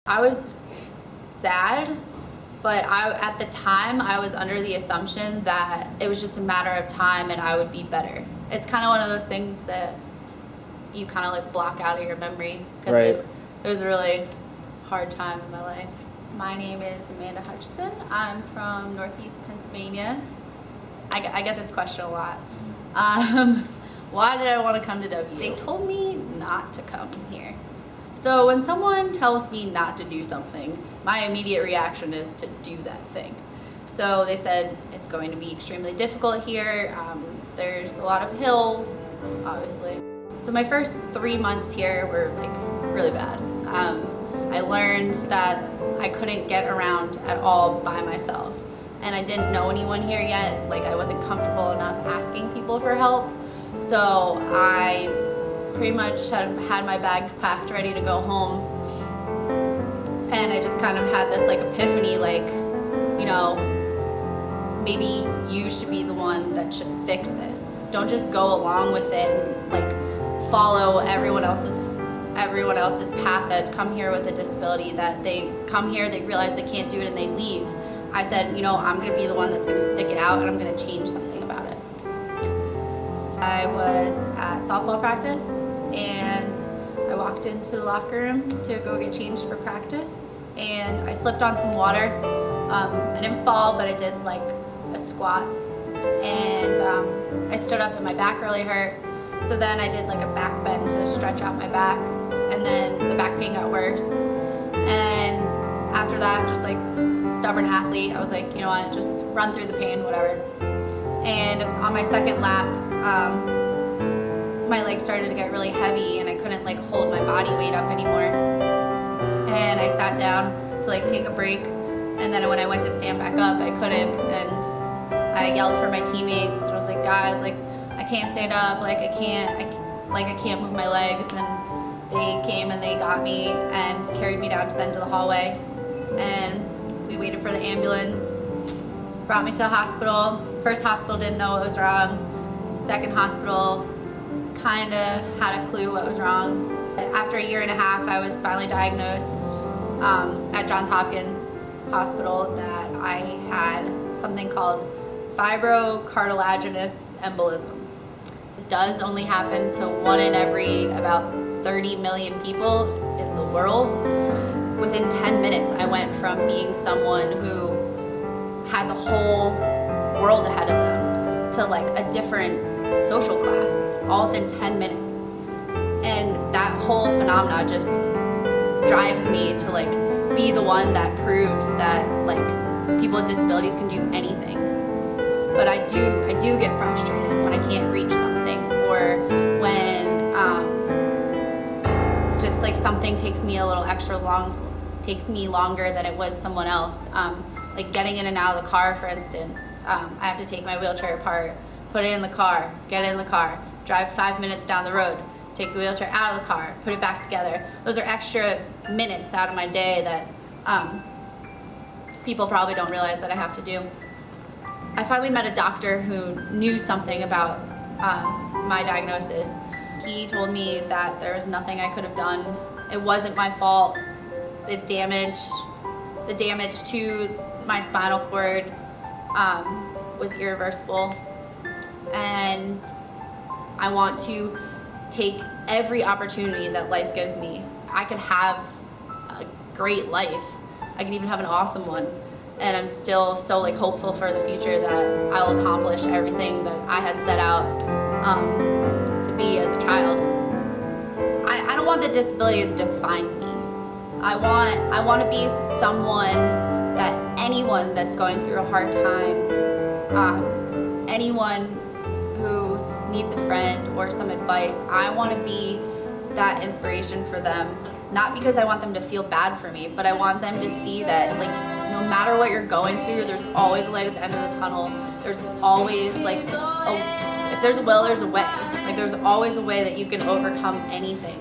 I was sad, but at the time I was under the assumption that it was just a matter of time and I would be better. It's kind of one of those things that you kind of like block out of your memory because it was a really hard time in my life. My name is Amanda Hutchison. I'm from Northeast Pennsylvania. I get this question a lot. Why did I want to come to WU? They told me not to come here. So when someone tells me not to do something, my immediate reaction is to do that thing. So they said it's going to be extremely difficult here. There's a lot of hills, obviously. So my first 3 months here were like really bad. I learned that I couldn't get around at all by myself. And I didn't know anyone here yet. Like I wasn't comfortable enough asking people for help. So I pretty much had my bags packed, ready to go home. And I just kind of had this like epiphany, like, you know, maybe you should be the one that should fix this. Don't just go along with it and like follow everyone else's path that come here with a disability, that they come here, they realize they can't do it and they leave. I said, you know, I'm gonna be the one that's gonna stick it out and I'm gonna change something about it. I was at softball practice and I walked into the locker room to go get changed for practice and I slipped on some water. I didn't fall, but I did like a squat and I stood up and my back really hurt. So then I did like a back bend to stretch out my back and then the back pain got worse. And after that, just like stubborn athlete, I was like, you know what, just run through the pain, whatever. And on my second lap, my legs started to get really heavy and I couldn't like hold my body weight up anymore. And I sat down to like take a break. And then when I went to stand back up, I couldn't. And I yelled for my teammates and I was like, guys, like I can't stand up, like I can't move my legs. And they came and they got me and carried me down to the end of the hallway. And we waited for the ambulance, brought me to the hospital. First hospital didn't know what was wrong. Second hospital kind of had a clue what was wrong. After a year and a half, I was finally diagnosed at Johns Hopkins Hospital that I had something called fibrocartilaginous embolism. It does only happen to 1 in every about 30 million people in the world. Within 10 minutes, I went from being someone who had the whole world ahead of them to like a different social class, all within 10 minutes. And that whole phenomena just drives me to like be the one that proves that like people with disabilities can do anything. But I do get frustrated when I can't reach something or when just like something takes me a little takes me longer than it would someone else. Like getting in and out of the car, for instance. I have to take my wheelchair apart, put it in the car, get in the car, drive 5 minutes down the road, take the wheelchair out of the car, put it back together. Those are extra minutes out of my day that people probably don't realize that I have to do. I finally met a doctor who knew something about my diagnosis. He told me that there was nothing I could have done. It wasn't my fault. The damage to my spinal cord was irreversible. And I want to take every opportunity that life gives me. I could have a great life. I could even have an awesome one. And I'm still so like hopeful for the future that I'll accomplish everything that I had set out to be as a child. I don't want the disability to define me. I want to be someone that anyone that's going through a hard time, anyone who needs a friend or some advice, I want to be that inspiration for them. Not because I want them to feel bad for me, but I want them to see that like no matter what you're going through, there's always a light at the end of the tunnel. There's always like if there's a will, there's a way. Like there's always a way that you can overcome anything.